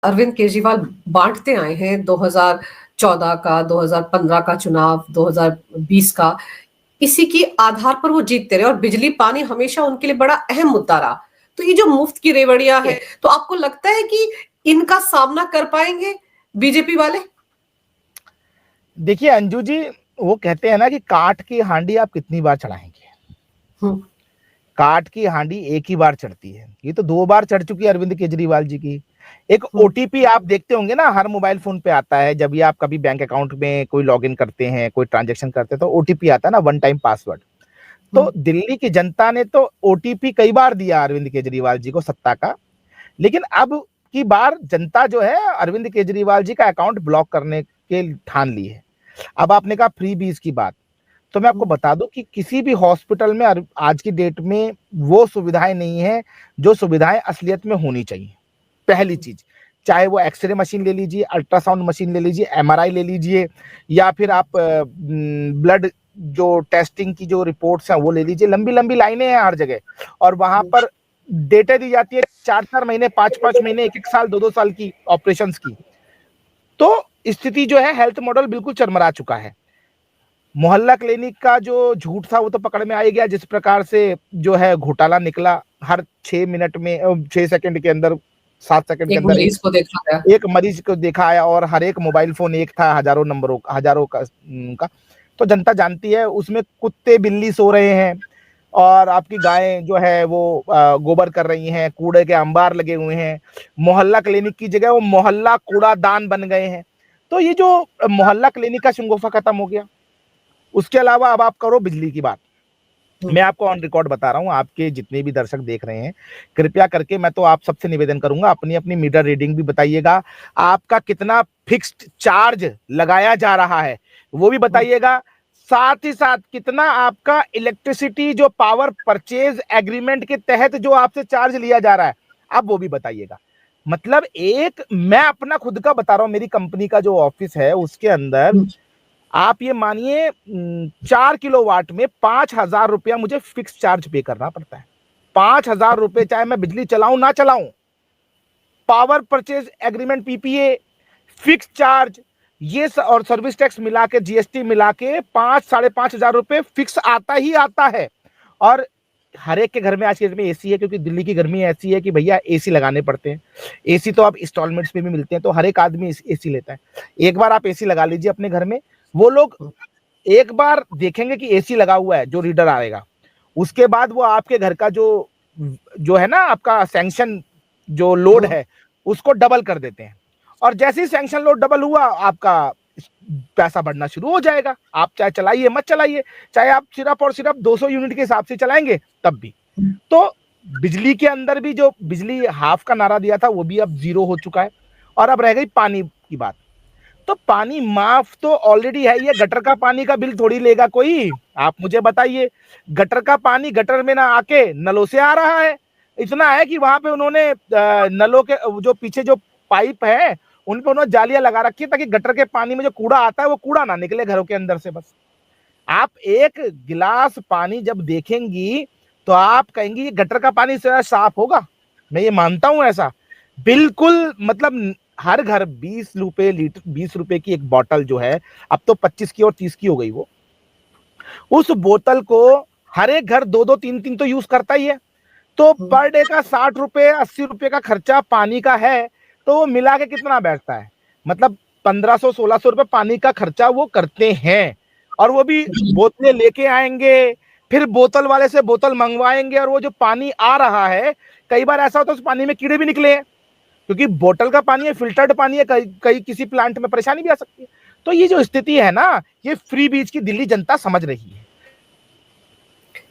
अरविंद केजरीवाल बांटते आए हैं, 2014 का, 2015 का चुनाव, 2020 का, इसी के आधार पर वो जीतते रहे और बिजली पानी हमेशा उनके लिए बड़ा अहम मुद्दा रहा। तो ये जो मुफ्त की रेवड़ियां है, तो आपको लगता है कि इनका सामना कर पाएंगे बीजेपी वाले? देखिए अंजू जी, वो कहते हैं ना कि काठ की हांडी आप कितनी बार चढ़ाएंगे। काठ की हांडी एक ही बार चढ़ती है, ये तो 2 बार चढ़ चुकी है अरविंद केजरीवाल जी की। एक ओटीपी आप देखते होंगे ना, हर मोबाइल फोन पे आता है, जब भी आप कभी बैंक अकाउंट में कोई लॉगिन करते हैं, कोई ट्रांजेक्शन करते हैं, तो ओटीपी आता है ना, वन टाइम पासवर्ड। तो दिल्ली की जनता ने तो ओटीपी कई बार दिया अरविंद केजरीवाल जी को सत्ता का, लेकिन अब की बार जनता जो है अरविंद केजरीवाल जी का अकाउंट ब्लॉक करने के ठान ली है। अब आपने कहा फ्री बीज की बात, तो मैं आपको बता दूं कि किसी भी हॉस्पिटल में आज की डेट में वो सुविधाएं नहीं है जो सुविधाएं असलियत में होनी चाहिए। पहली चीज, चाहे वो एक्सरे मशीन ले लीजिए, अल्ट्रासाउंड मशीन ले लीजिए, एमआरआई ले लीजिए, या फिर आप ब्लड जो टेस्टिंग की जो रिपोर्ट्स हैं वो ले लीजिए। लंबी लंबी लाइनें हैं हर जगह, और वहां पर डेटा दी जाती है 4-4 महीने, 5-5 महीने, 1-1 साल, 2-2 साल की ऑपरेशंस की। तो स्थिति जो है, हेल्थ मॉडल बिल्कुल चरमरा चुका है। मोहल्ला क्लिनिक का जो झूठ था वो तो पकड़ में आ गया, जिस प्रकार से जो है घोटाला निकला, हर 6 मिनट में 6 सेकंड के अंदर, 7 सेकंड के अंदर एक मरीज को देखा है, और हर एक मोबाइल फोन एक था, हजारों नंबरों हजारों का। तो जनता जानती है उसमें कुत्ते बिल्ली सो रहे हैं, और आपकी गायें जो है वो गोबर कर रही हैं, कूड़े के अंबार लगे हुए हैं। मोहल्ला क्लिनिक की जगह वो मोहल्ला कूड़ादान बन गए हैं। तो ये जो मोहल्ला क्लिनिक का शंगोफा खत्म हो गया। उसके अलावा अब आप करो बिजली की बात। मैं आपको ऑन रिकॉर्ड बता रहा हूं, आपके जितने भी दर्शक देख रहे हैं, कृपया करके मैं तो आप सबसे निवेदन करूंगा, अपनी अपनी मीटर रीडिंग भी बताइएगा। आपका कितना फिक्स्ड चार्ज लगाया जा रहा है वो भी बताइएगा। साथ ही साथ कितना आपका इलेक्ट्रिसिटी जो पावर परचेज एग्रीमेंट के तहत जो आपसे चार्ज लिया जा रहा है, आप वो भी बताइएगा। मतलब एक, मैं अपना खुद का बता रहा हूं, मेरी कंपनी का जो ऑफिस है उसके अंदर आप ये मानिए 4 किलोवाट में 5,000 रुपया मुझे फिक्स चार्ज पे करना पड़ता है। 5,000 रुपए, चाहे मैं बिजली चलाऊं ना चलाऊं। Power purchase agreement, PPA, fix charge, ये और सर्विस टैक्स मिला के, जीएसटी मिला के 5-5,500 रुपए फिक्स आता ही आता है। और हर एक के घर में आज के डेट में एसी है, क्योंकि दिल्ली की गर्मी ऐसी है कि भैया एसी लगाने पड़ते हैं। एसी तो आप इंस्टॉलमेंट्स में भी मिलते हैं, तो हर एक आदमी एसी लेता है। एक बार आप एसी लगा लीजिए अपने घर में, वो लोग एक बार देखेंगे कि एसी लगा हुआ है, जो रीडर आएगा, उसके बाद वो आपके घर का जो है ना, आपका सैंक्शन जो लोड है उसको डबल कर देते हैं। और जैसे ही सैंक्शन लोड डबल हुआ, आपका पैसा बढ़ना शुरू हो जाएगा। आप चाहे चलाइए मत चलाइए, चाहे आप सिर्फ और सिर्फ 200 यूनिट के हिसाब से चलाएंगे तब भी। तो बिजली के अंदर भी जो बिजली हाफ का नारा दिया था वो भी अब 0 हो चुका है। और अब रह गई पानी की बात। तो पानी माफ तो ऑलरेडी है, ये गटर का पानी का बिल थोड़ी लेगा कोई। आप मुझे बताइए, गटर का पानी गटर में ना आके नलों से आ रहा है। इतना है कि वहां पे उन्होंने नलों के जो पीछे जो पाइप है उन पे उन्होंने जालियां लगा रखी है, ताकि गटर के पानी में जो कूड़ा आता है वो कूड़ा ना निकले घरों के अंदर से। बस आप एक गिलास पानी जब देखेंगी तो आप कहेंगी गटर का पानी से साफ होगा। मैं ये मानता हूं ऐसा, बिल्कुल। मतलब हर घर 20 रुपए लीटर, 20 रुपए की एक बोतल जो है, अब तो 25 की और 30 की हो गई वो। उस बोतल को हर एक घर 2-2, 3-3 तो यूज करता ही है। तो पर डे का 60 रुपए, 80 रुपए का खर्चा पानी का है, तो वो मिला के कितना बैठता है? मतलब 1500-1600 रुपए पानी का खर्चा वो करते हैं। और वो भी बोतलें लेके आएंगे, फिर बोतल वाले से बोतल मंगवाएंगे, और वो जो पानी आ रहा है, कई बार ऐसा होता है उस पानी में कीड़े भी निकले हैं, क्योंकि बोतल का पानी है, फिल्टर्ड पानी है, कई किसी प्लांट में परेशानी भी आ सकती है। तो ये जो स्थिति है ना, ये फ्री बीज की दिल्ली जनता समझ रही है।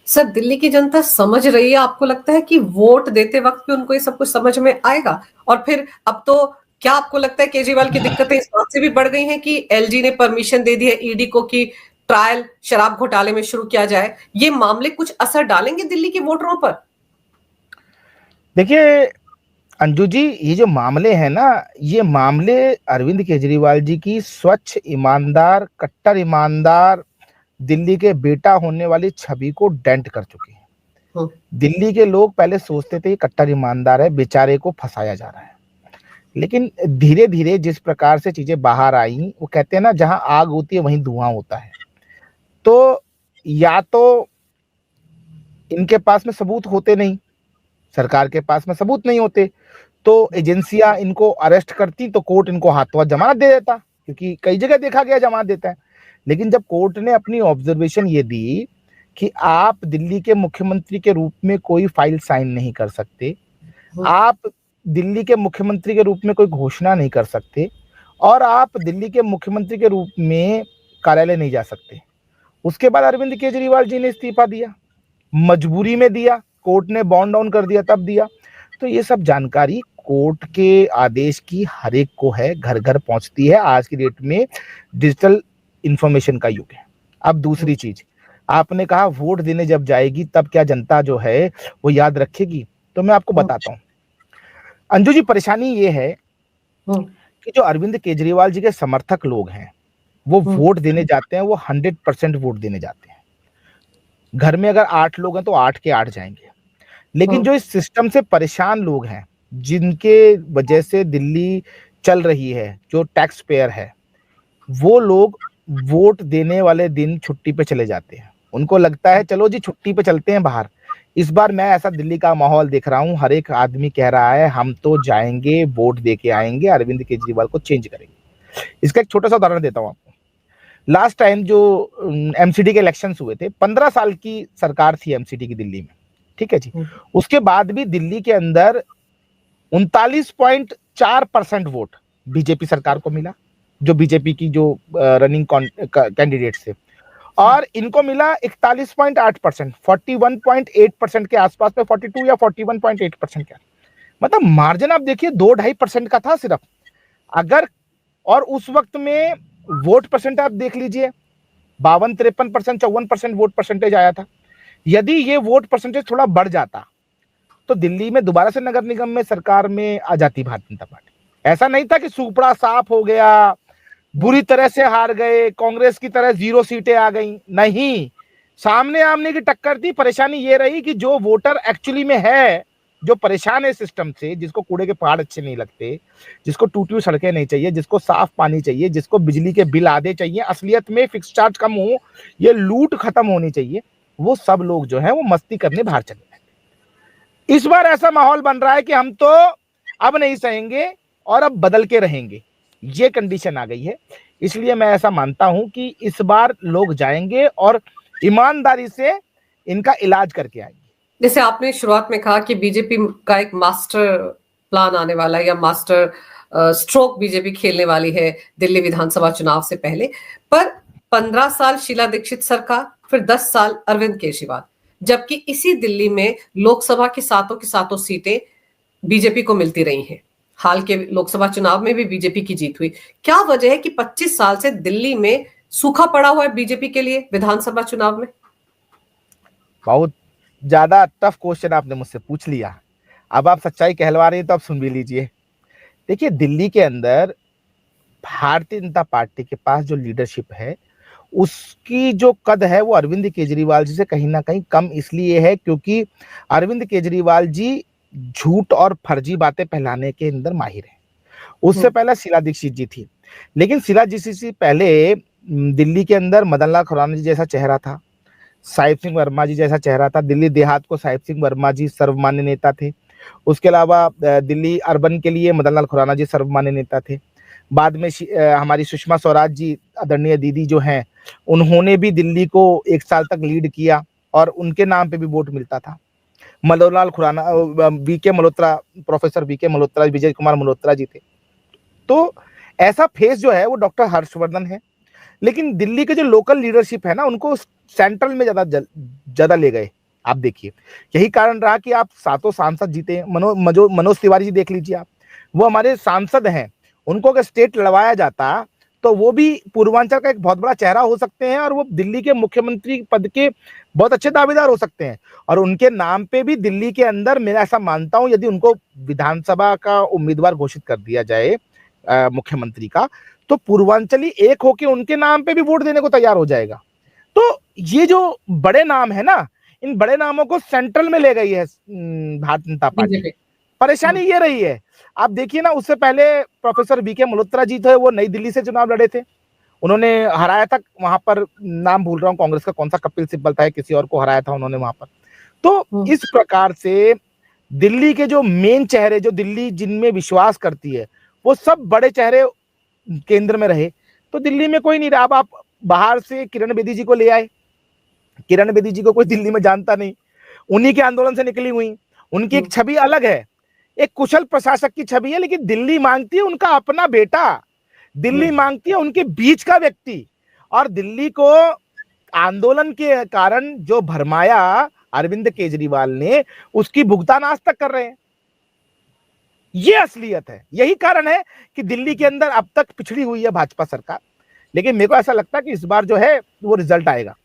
सर, दिल्ली की जनता समझ रही है? आपको लगता है कि वोट देते वक्त भी उनको ये सब कुछ समझ में आएगा? और फिर अब तो क्या आपको लगता है केजरीवाल की दिक्कतें इस बात से भी बढ़ गई हैं कि एलजी ने परमिशन दे दी है ईडी को कि ट्रायल शराब घोटाले में शुरू किया जाए? ये मामले कुछ असर डालेंगे दिल्ली के वोटरों पर? देखिए अंजू जी, ये जो मामले हैं ना, ये मामले अरविंद केजरीवाल जी की स्वच्छ, ईमानदार, कट्टर ईमानदार दिल्ली के बेटा होने वाली छवि को डेंट कर चुके हैं। दिल्ली के लोग पहले सोचते थे कट्टर ईमानदार है, बेचारे को फंसाया जा रहा है। लेकिन धीरे धीरे जिस प्रकार से चीजें बाहर आई, वो कहते हैं ना, जहां आग होती है वहीं धुआं होता है। तो या तो इनके पास में सबूत होते नहीं, सरकार के पास में सबूत नहीं होते, तो एजेंसियां इनको अरेस्ट करती तो कोर्ट इनको हाथों हाथ जमानत दे देता, क्योंकि कई जगह देखा गया जमानत देता है। लेकिन जब कोर्ट ने अपनी ऑब्जर्वेशन ये दी कि आप दिल्ली के मुख्यमंत्री के रूप में कोई फाइल साइन नहीं कर सकते, आप दिल्ली के मुख्यमंत्री के रूप में कोई घोषणा नहीं कर सकते, और आप दिल्ली के मुख्यमंत्री के रूप में कार्यालय नहीं जा सकते, उसके बाद अरविंद केजरीवाल जी ने इस्तीफा दिया, मजबूरी में दिया, कोर्ट ने बॉन्ड डाउन कर दिया तब दिया। तो ये सब जानकारी कोर्ट के आदेश की हर एक को है, घर घर पहुंचती है। आज की डेट में डिजिटल इंफॉर्मेशन का युग है। अब दूसरी चीज, आपने कहा वोट देने जब जाएगी तब क्या जनता जो है वो याद रखेगी, तो मैं आपको बताता हूं अंजू जी, परेशानी ये है कि जो अरविंद केजरीवाल जी के समर्थक लोग हैं वो वोट देने जाते हैं, वो 100% वोट देने जाते हैं। घर में अगर 8 लोग हैं तो 8 के 8 जाएंगे। लेकिन जो इस सिस्टम से परेशान लोग हैं, जिनके वजह से दिल्ली चल रही है, जो टैक्स पेयर है, वो लोग वोट देने वाले दिन छुट्टी पे चले जाते हैं। उनको लगता है चलो जी छुट्टी पे चलते हैं बाहर। इस बार मैं ऐसा दिल्ली का माहौल देख रहा हूं, हर एक आदमी कह रहा है हम तो जाएंगे, वोट दे के आएंगे, अरविंद केजरीवाल को चेंज करेंगे। इसका एक छोटा सा उदाहरण देता हूं आपको। लास्ट टाइम जो एमसीडी के इलेक्शंस हुए थे, 15 साल की सरकार थी एमसीडी की दिल्ली में, ठीक है जी। उसके बाद भी दिल्ली के अंदर 39.4% वोट बीजेपी सरकार को मिला, जो बीजेपी की जो रनिंग कैंडिडेट्स थे, और इनको मिला 41.8%, 41.8% के आसपास में, 42 या 41.8% का। मतलब मार्जिन आप देखिए 2-2.5% का था सिर्फ। अगर, और उस वक्त में वोट परसेंट आप देख लीजिए, 52-53%, 54% वोट परसेंटेज आया था। यदि ये वोट परसेंटेज थोड़ा बढ़ जाता तो दिल्ली में दोबारा से नगर निगम में सरकार में आ जाती भारतीय जनता पार्टी। ऐसा नहीं था कि सुपड़ा साफ हो गया, बुरी तरह से हार गए, कांग्रेस की तरह 0 सीटें आ गई, नहीं, सामने आमने की टक्कर थी। परेशानी ये रही कि जो वोटर एक्चुअली में है, जो परेशान है सिस्टम से, जिसको कूड़े के पहाड़ अच्छे नहीं लगते, जिसको टूटी हुई सड़कें नहीं चाहिए, जिसको साफ पानी चाहिए, जिसको बिजली के बिल आधे चाहिए, असलियत में फिक्स चार्ज कम हो, ये लूट खत्म होनी चाहिए, वो सब लोग जो है वो मस्ती करने बाहर चले गए। इस बार ऐसा माहौल बन रहा है कि हम तो अब नहीं सहेंगे और अब बदल के रहेंगे, ये कंडीशन आ गई है। इसलिए मैं ऐसा मानता हूं कि इस बार लोग जाएंगे और ईमानदारी से इनका इलाज करके आएंगे। जैसे आपने शुरुआत में कहा कि बीजेपी का एक मास्टर प्लान आने वाला है, या मास्टर स्ट्रोक बीजेपी खेलने वाली है दिल्ली विधानसभा चुनाव से पहले, पर 15 साल शीला दीक्षित सरकार, फिर 10 साल अरविंद केजरीवाल, जबकि इसी दिल्ली में लोकसभा की सातों सीटें बीजेपी को मिलती रही हैं। हाल के लोकसभा चुनाव में भी बीजेपी की जीत हुई। क्या वजह है कि 25 साल से दिल्ली में सूखा पड़ा हुआ है बीजेपी के लिए विधानसभा चुनाव में? बहुत ज्यादा टफ क्वेश्चन आपने मुझसे पूछ लिया। अब आप सच्चाई कहलवा रही हैं तो आप सुन भी लीजिए। देखिए, दिल्ली के अंदर भारतीय जनता पार्टी के पास जो लीडरशिप है, उसकी जो कद है वो अरविंद केजरीवाल जी से कहीं ना कहीं कम इसलिए है क्योंकि अरविंद केजरीवाल जी झूठ और फर्जी बातें फैलाने के अंदर माहिर हैं। उससे पहले शीला दीक्षित जी थी, लेकिन शीला दीक्षित जी पहले दिल्ली के अंदर मदन लाल खुराना जी जैसा चेहरा था, साहिब सिंह वर्मा जी जैसा चेहरा था। दिल्ली देहात को साहिब सिंह वर्मा जी सर्वमान्य नेता थे। उसके अलावा दिल्ली अर्बन के लिए मदन लाल खुराना जी सर्वमान्य नेता थे। बाद में हमारी सुषमा स्वराज जी, आदरणीय दीदी जो हैं, उन्होंने भी दिल्ली को 1 साल तक लीड किया और उनके नाम पे भी वोट मिलता था। Manohar Khurana, VK Malhotra, professor VK Malhotra, Vijay Kumar Malhotra ji थे। तो ऐसा फेस जो है वो डॉक्टर हर्षवर्धन है। लेकिन दिल्ली के जो लोकल लीडरशिप है ना, उनको सेंट्रल में ज्यादा ले गए। आप देखिए, यही कारण रहा कि आप 7 सांसद जीते। मनोज तिवारी जी देख लीजिए आप, वो हमारे सांसद हैं। उनको अगर स्टेट लड़वाया जाता तो वो भी पूर्वांचल का एक बहुत बड़ा चेहरा हो सकते हैं और वो दिल्ली के मुख्यमंत्री पद के बहुत अच्छे दावेदार हो सकते हैं। और उनके नाम पे भी दिल्ली के अंदर, मैं ऐसा मानता हूं, यदि उनको विधानसभा का उम्मीदवार घोषित कर दिया जाए मुख्यमंत्री का, तो पूर्वांचली एक होके उनके नाम पे भी वोट देने को तैयार हो जाएगा। तो ये जो बड़े नाम है ना, इन बड़े नामों को सेंट्रल में ले गई है भारतीय जनता पार्टी। परेशानी ये रही है। आप देखिए ना, उससे पहले प्रोफेसर वीके मल्होत्रा जी थे, वो नई दिल्ली से चुनाव लड़े थे, उन्होंने हराया था वहां पर, नाम भूल रहा हूँ कांग्रेस का कौन सा, कपिल सिब्बल था, किसी और को हराया था उन्होंने वहां पर। तो इस प्रकार से दिल्ली के जो मेन चेहरे, जो दिल्ली जिनमें विश्वास करती है, वो सब बड़े चेहरे केंद्र में रहे, तो दिल्ली में कोई नहीं रहा। अब आप बाहर से किरण बेदी जी को ले आए, किरण बेदी जी को कोई दिल्ली में जानता नहीं, उन्हीं के आंदोलन से निकली हुई, उनकी एक छवि अलग है, एक कुशल प्रशासक की छवि है, लेकिन दिल्ली मांगती है उनका अपना बेटा, दिल्ली मांगती है उनके बीच का व्यक्ति। और दिल्ली को आंदोलन के कारण जो भरमाया अरविंद केजरीवाल ने, उसकी भुगतान आज तक कर रहे हैं। ये असलियत है, यही कारण है कि दिल्ली के अंदर अब तक पिछड़ी हुई है भाजपा सरकार। लेकिन मेरे को ऐसा लगता है कि इस बार जो है वो रिजल्ट आएगा।